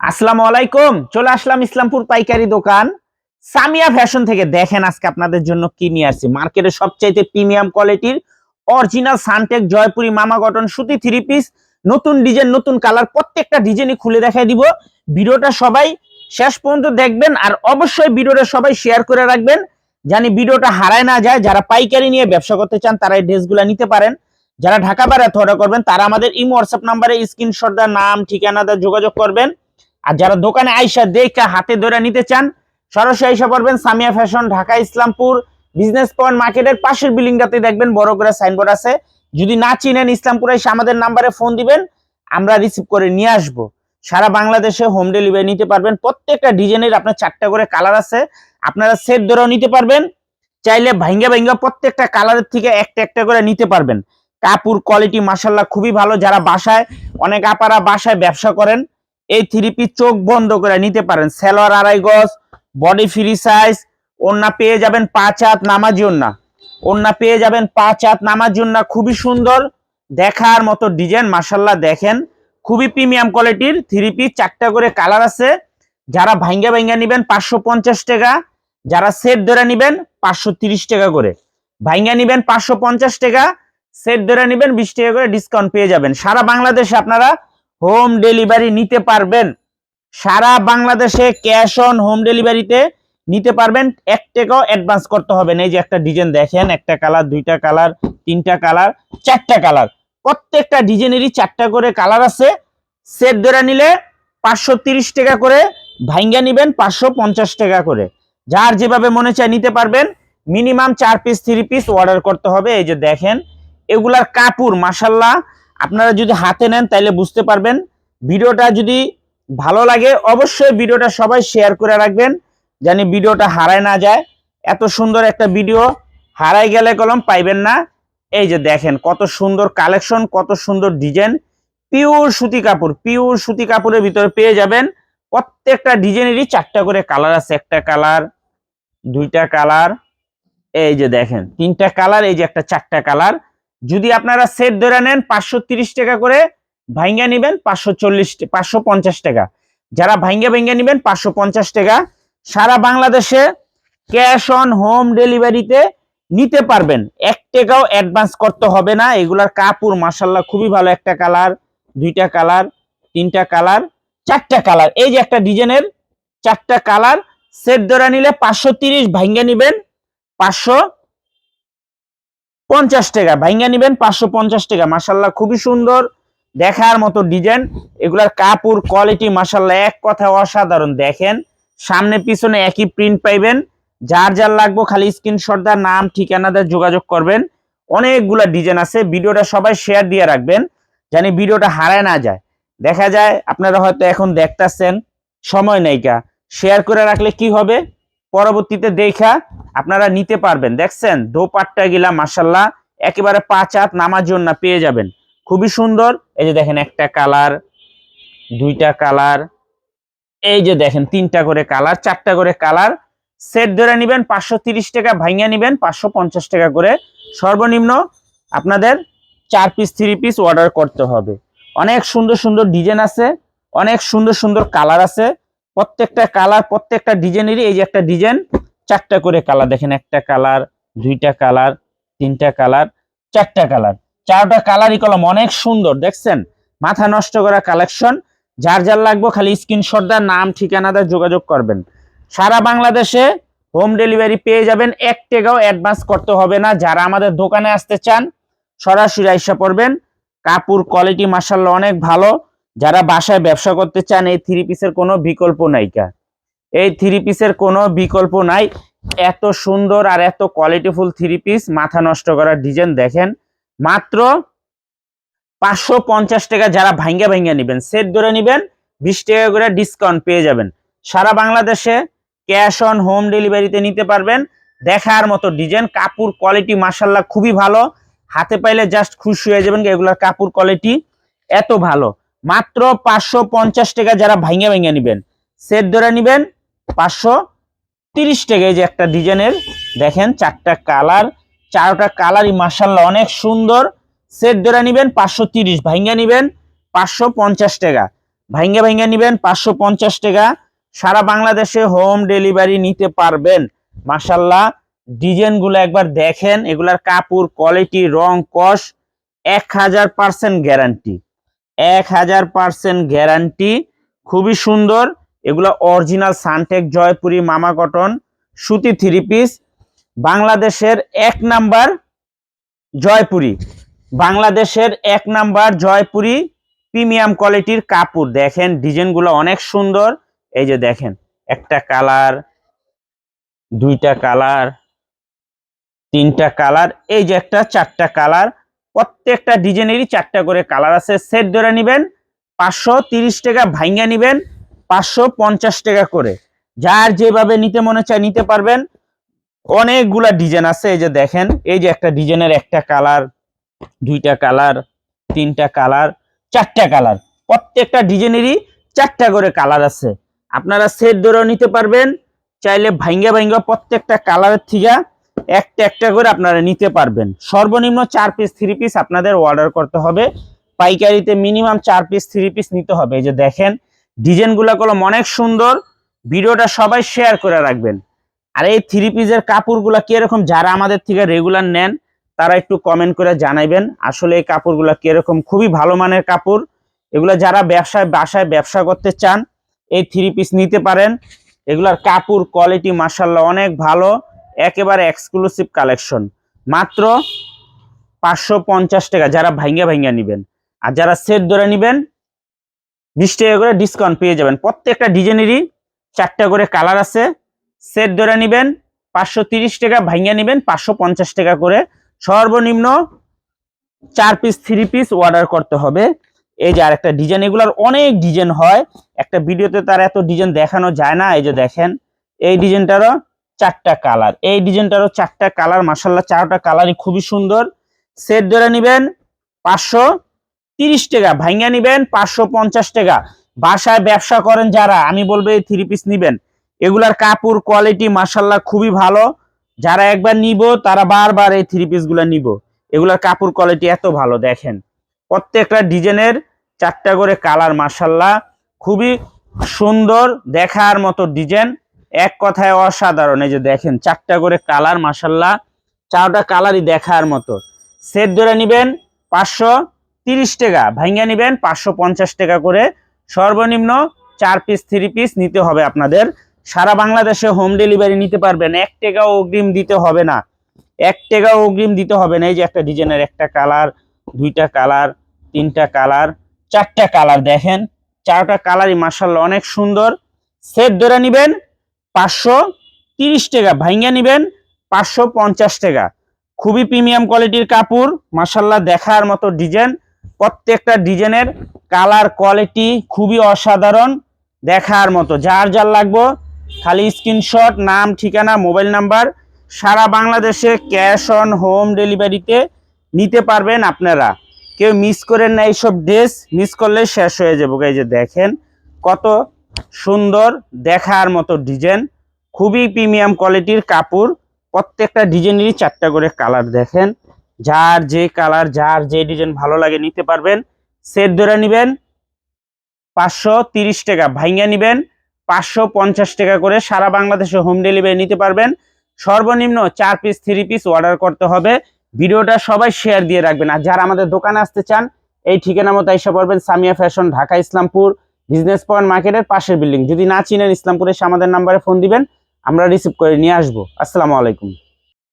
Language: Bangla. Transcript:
আসসালামু আলাইকুম। চলে আসলাম ইসলামপুর পাইকারি দোকান সামিয়া ফ্যাশন থেকে। দেখেন আজকে আপনাদের জন্য কি নিয়ে আসছি। মার্কেটের সবচাইতে প্রিমিয়াম কোয়ালিটির অরিজিনাল সানটেক জয়পুরি মামা কটন সুতি থ্রি পিস, নতুন ডিজাইন নতুন কালার, প্রত্যেকটা ডিজাইনই খুলে দেখাই দিব। ভিডিওটা সবাই শেষ পর্যন্ত দেখবেন আর অবশ্যই ভিডিওটা সবাই শেয়ার করে রাখবেন, জানি ভিডিওটা হারায় না যায়। যারা পাইকারি নিয়ে ব্যবসা করতে চান তারা এই ড্রেসগুলো নিতে পারেন। যারা ঢাকা বাইরে অর্ডার করবেন তারা আমাদের ইমো হোয়াটসঅ্যাপ নাম্বারে স্ক্রিনশট দেওয়া নাম ঠিকানা দিয়ে যোগাযোগ করবেন। আর যারা দোকানে আইসা দেখা হাতে ধরে নিতে চান সরাসরি আইসা পড়বেন Samia fashion, Dhaka Islampur business point মার্কেটের পাশের বিল্ডিংটাতে দেখবেন বড় করে সাইনবোর্ড আছে। যদি না চিনেন ইসলামপুরে এসে আমাদের নাম্বারে ফোন দিবেন, আমরা রিসিভ করে নিয়ে আসব। সারা বাংলাদেশে হোম ডেলিভারি নিতে পারবেন। প্রত্যেকটা ডিজাইনের আপনার 4টা করে কালার আছে, আপনারা সেট ধরেও নিতে পারবেন। চাইলে ভাঙ্গা ভাঙ্গা প্রত্যেকটা কালারের থেকে একটা একটা করে নিতে পারবেন। কাপড় কোয়ালিটি মাশাআল্লাহ খুবই ভালো। যারা বাসায়, অনেক আপারা বাসায় ব্যবসা করেন, এই থ্রি পিস চোখ বন্ধ করে নিতে পারেন। সালোয়ার 2.5 গজ, বডি ফ্রি সাইজ, ওন্না পেয়ে যাবেন 5 হাত নামাজি ওন্না, ওন্না পেয়ে যাবেন 5 হাত নামাজি ওন্না। খুবই সুন্দর দেখার মতো ডিজাইন মাশাআল্লাহ। দেখেন খুবই প্রিমিয়াম কোয়ালিটির থ্রি পিস, 4টা করে কালার আছে। যারা ভাঙ্গা ভাঙ্গা নেবেন 550 টাকা, যারা সেট ধরে নেবেন 530 টাকা করে। ভাঙ্গা নেবেন 550 টাকা, সেট ধরে নেবেন 20 টাকা করে ডিসকাউন্ট পেয়ে যাবেন। সারা বাংলাদেশে আপনারা হোম ডেলিভারি নিতে পারবেন। সারা বাংলাদেশে ক্যাশ অন হোম ডেলিভারিতে নিতে পারবেন। 1 টাকাও অ্যাডভান্স করতে হবে না। এই যে একটা ডিজাইন দেখেন, একটা কালার, 2টা কালার, 3টা কালার, 4টা কালার, প্রত্যেকটা ডিজাইনেরই 4টা করে কালার আছে। সেট ধরে নিলে 530 টাকা করে, ভাঙ্গা নিবেন 550 টাকা করে। যার যেভাবে মনে চায় নিতে পারবেন। মিনিমাম 4 পিস 3 পিস অর্ডার করতে হবে। এই যে দেখেন এগুলার কাপড় মাশাআল্লাহ, আপনারা যদি হাতে নেন তাইলে বুঝতে পারবেন। ভিডিওটা যদি ভালো লাগে অবশ্যই ভিডিওটা সবাই শেয়ার করে রাখবেন, জানি ভিডিওটা হারায় না যায়। এত সুন্দর একটা ভিডিও হারাই গেলে কলম পাইবেন না। এই যে দেখেন কত সুন্দর কালেকশন, কত সুন্দর ডিজাইন। পিওর সুতি কাপড়, পিওর সুতি কাপড়ের ভিতরে পেয়ে যাবেন। প্রত্যেকটা ডিজাইনেরই 4টা করে কালার আছে। একটা কালার, 2টা কালার, এই যে দেখেন 3টা কালার, এই যে একটা 4টা কালার। যদি আপনারা সেট ধরে নেন 530 টাকা করে, ভাঙ্গা নেবেন 550 টাকা। যারা ভাঙ্গা ভাঙ্গা নেবেন 550 টাকা। সারা বাংলাদেশে ক্যাশ অন হোম ডেলিভারিতে নিতে পারবেন। 1 টাকাও অ্যাডভান্স করতে হবে না। এগুলার কাপড় মাশাআল্লাহ খুবই ভালো। একটা কালার, 2টা কালার, 3টা কালার, 4টা কালার। এই যে একটা ডিজাইনের 4টা কালার। সেট ধরে নিলে 530, ভাঙ্গা নেবেন 550 টাকা, ভাঙ্গা নেবেন 550 টাকা। মাশাআল্লাহ খুবই সুন্দর দেখার মতো ডিজাইন। এগুলার কাপড় কোয়ালিটি মাশাআল্লাহ এক কথা অসাধারণ। দেখেন সামনে পিছনে একই প্রিন্ট পাইবেন। যার যার লাগবে খালি স্ক্রিনশট দা নাম ঠিকানা দিয়ে যোগাযোগ করবেন। অনেকগুলা ডিজাইন আছে। ভিডিওটা সবাই শেয়ার দিয়ে রাখবেন, জানি ভিডিওটা হারায় না যায়। দেখা যায় আপনারা হয়তো এখন দেখতেছেন, সময় নেইকা, শেয়ার করে রাখলে কি হবে, পরবর্তীতে দেখা আপনারা নিতে পারবেন। দেখছেন দোপাট্টা গিলা মাশাআল্লাহ একেবারে 5 হাত নামার জন্য পেয়ে যাবেন। খুবই সুন্দর। এই যে দেখেন একটা কালার, 2টা কালার, এই যে দেখেন 3টা করে কালার, 4টা করে কালার। সেট ধরে নেবেন 530 টাকা, ভাঙ্গা নেবেন 550 টাকা করে। সর্বনিম্ন আপনাদের 4 পিস 3 পিস অর্ডার করতে হবে। অনেক সুন্দর সুন্দর ডিজাইন আছে, অনেক সুন্দর সুন্দর কালার আছে। প্রত্যেকটা কালার, প্রত্যেকটা ডিজাইনেরই, এই যে একটা ডিজাইন 4টা করে কালার দেখেন, একটা কালার, 2টা কালার, 3টা কালার, 4টা কালার। 4টা কালারই কলম অনেক সুন্দর। দেখছেন মাথা নষ্ট করা কালেকশন। যার যার লাগবে খালি স্ক্রিনশট দা নাম ঠিকানা দা যোগাযোগ করবেন। সারা বাংলাদেশে হোম ডেলিভারি পেয়ে যাবেন। 1 টাকাও অ্যাডভান্স করতে হবে না। যারা আমাদের দোকানে আসতে চান সরাসরি আইসা পড়বেন। কাপড় কোয়ালিটি মাশাআল্লাহ অনেক ভালো। যারা বাসায় ব্যবসা করতে চান এই থ্রি পিসের কোনো বিকল্প নাইকা, এই থ্রি পিসের কোনো বিকল্প নাই। এত সুন্দর আর এত কোয়ালিটিফুল থ্রি পিস, মাথা নষ্ট করার ডিজাইন। দেখেন মাত্র 550 টাকা। যারা ভাঙ্গা ভাঙ্গা নেবেন, সেট ধরে নেবেন 20 টাকা করে ডিসকাউন্ট পেয়ে যাবেন। সারা বাংলাদেশে ক্যাশ অন হোম ডেলিভারিতে নিতে পারবেন। দেখার মতো ডিজাইন, কাপড় কোয়ালিটি মাশাআল্লাহ খুবই ভালো। হাতে পাইলে জাস্ট খুশি হয়ে যাবেন। এগুলার কাপড় কোয়ালিটি এত ভালো। মাত্র 550 টাকা। যারা ভাঙ্গা ভাঙ্গা নেবেন, সেট ধরে নেবেন 530 টাকা। এই যে একটা ডিজাইনের দেখেন 4টা কালার, 4টা কালারই মাশাআল্লাহ অনেক সুন্দর। সেট ধরে নেবেন 530, ভাঙ্গা নেবেন 550 টাকা। ভাঙ্গা ভাঙ্গা নিবেন 550 টাকা। সারা বাংলাদেশে হোম ডেলিভারি নিতে পারবেন। মাশাআল্লাহ ডিজাইন গুলো একবার দেখেন, এগুলার কাপড় কোয়ালিটি রং কস 1000% গ্যারান্টি, 1000% গ্যারান্টি। খুবই সুন্দর, এগুলো অরিজিনাল সানটেক জয়পুরি মামা কটন সুতি 3 পিস। বাংলাদেশের 1 নাম্বার জয়পুরি, বাংলাদেশের 1 নাম্বার জয়পুরি প্রিমিয়াম কোয়ালিটির কাপড়। দেখেন ডিজাইনগুলো অনেক সুন্দর। এই যে দেখেন, একটা কালার, দুইটা কালার, তিনটা কালার, এই যে একটা 4টা কালার। প্রত্যেকটা ডিজাইনেরই 4টা করে কালার আছে। সেট ধরে নেবেন 530 টাকা, ভাঙ্গা নেবেন 550 টাকা করে। যার যেভাবে নিতে মনে চায় নিতে পারবেন। অনেকগুলা ডিজাইন আছে। এই যে দেখেন, এই যে একটা ডিজাইনের একটা কালার, দুইটা কালার, তিনটা কালার, 4টা কালার। প্রত্যেকটা ডিজাইনেরই 4টা করে কালার আছে। আপনারা সেট ধরেও নিতে পারবেন, চাইলে ভাঙ্গা ভাঙ্গা প্রত্যেকটা কালারের থেকে একটা একটা করে আপনারা নিতে পারবেন। সর্বনিম্ন 4 পিস 3 পিস আপনাদের অর্ডার করতে হবে। পাইকারিতে মিনিমাম 4 পিস 3 পিস নিতে হবে। এই যে দেখেন ডিজাইনগুলো কলম অনেক সুন্দর। ভিডিওটা সবাই শেয়ার করে রাখবেন। আর এই 3 পিসের কাপড়গুলো কিরকম, যারা আমাদের থেকে রেগুলার নেন তারা একটু কমেন্ট করে জানাইবেন। আসলে এই কাপড়গুলো কিরকম, খুবই ভালো মানের কাপড়। এগুলো যারা বাসায় ব্যবসা করতে চান এই 3 পিস নিতে পারেন। এগুলার কাপড় কোয়ালিটি মাশাআল্লাহ অনেক ভালো, একেবারে এক্সক্লুসিভ কালেকশন। মাত্র 550 টাকা যারা ভাঙ্গা ভাঙ্গা নেবেন। আর যারা সেট ধরে নেবেন 20 টাকা করে ডিসকাউন্ট পেয়ে যাবেন। প্রত্যেকটা ডিজাইনেরই 4টা করে কালার আছে। সেট ধরে নেবেন 530 টাকা, ভাঙ্গা নেবেন 550 টাকা করে। সর্বনিম্ন 4 পিস 3 পিস অর্ডার করতে হবে। এই যে আরেকটা ডিজাইন, এগুলার অনেক ডিজাইন হয়, একটা ভিডিওতে তার এত ডিজাইন দেখানো যায় না। এই যে দেখেন এই ডিজাইনটারও 4টা কালার, এই ডিজাইনটারও 4টা কালার। মাশাআল্লাহ 4টা কালারই খুবই সুন্দর। সেট ধরে নেবেন 530 টাকা, ভাঙ্গা নেবেন 550 টাকা। বাসায় ব্যবসা করেন যারা, আমি বলবো এই 3 পিস নিবেন। এগুলার কাপড় কোয়ালিটি মাশাআল্লাহ খুবই ভালো। যারা একবার নিব তারা বারবার এই 3 পিস গুলা নিব। এগুলার কাপড় কোয়ালিটি এত ভালো। দেখেন প্রত্যেকটা ডিজাইনের 4টা করে কালার। মাশাআল্লাহ খুবই সুন্দর, দেখার মতো ডিজাইন, এক কথায় অসাধারণ। এই যে দেখেন 4টা করে কালার। মাশাআল্লাহ 4টা কালারই দেখার মতো। সেট ধরে নেবেন 530 টাকা, ভাঙ্গা নেবেন 550 টাকা করে। সর্বনিম্ন 4 পিস 3 পিস নিতে হবে আপনাদের। সারা বাংলাদেশে হোম ডেলিভারি নিতে পারবেন। 1 টাকাও অগ্রিম দিতে হবে না, 1 টাকাও অগ্রিম দিতে হবে না। এই যে একটা ডিজাইনের একটা কালার, দুইটা কালার, তিনটা কালার, 4টা কালার। দেখেন 4টা কালারই মাশাআল্লাহ অনেক সুন্দর। সেট ধরে নেবেন 530 টাকা, ভাঙ্গা নেবেন 550 টাকা। খুবই প্রিমিয়াম কোয়ালিটির কাপড়। মাশাআল্লাহ দেখার মতো ডিজাইন। প্রত্যেকটা ডিজাইনের কালার কোয়ালিটি খুবই অসাধারণ, দেখার মতো। যার যার লাগবে খালি স্ক্রিনশট, নাম, ঠিকানা, মোবাইল নাম্বার। সারা বাংলাদেশে ক্যাশ অন হোম ডেলিভারিতে নিতে পারবেন আপনারা। কেউ মিস করেন না, এইসব ড্রেস মিস করলে শেষ হয়ে যাবে। এই যে দেখেন কত সুন্দর, দেখার মতো ডিজাইন। খুবই প্রিমিয়াম কোয়ালিটির কাপড়। প্রত্যেকটা ডিজাইনেরই 4টা করে কালার। দেখেন যার যে কালার, যার যে ডিজাইন ভালো লাগে নিতে পারবেন। সেট ধরে নেবেন 530 টাকা, ভাঙ্গা নেবেন 550 টাকা করে। সারা বাংলাদেশে হোম ডেলিভারি নিতে পারবেন। সর্বনিম্ন 4 পিস 3 পিস অর্ডার করতে হবে। ভিডিওটা সবাই শেয়ার দিয়ে রাখবেন। আর যারা আমাদের দোকানে আসতে চান এই ঠিকানা মতো এসে পড়বেন। Samia fashion, Dhaka Islampur business point মার্কেটের পাশের বিল্ডিং। যদি না চিনেন ইসলামপুরে এসে আমাদের নাম্বারে ফোন দিবেন, আমরা রিসিভ করে নিয়ে আসবো। আসসালামু আলাইকুম।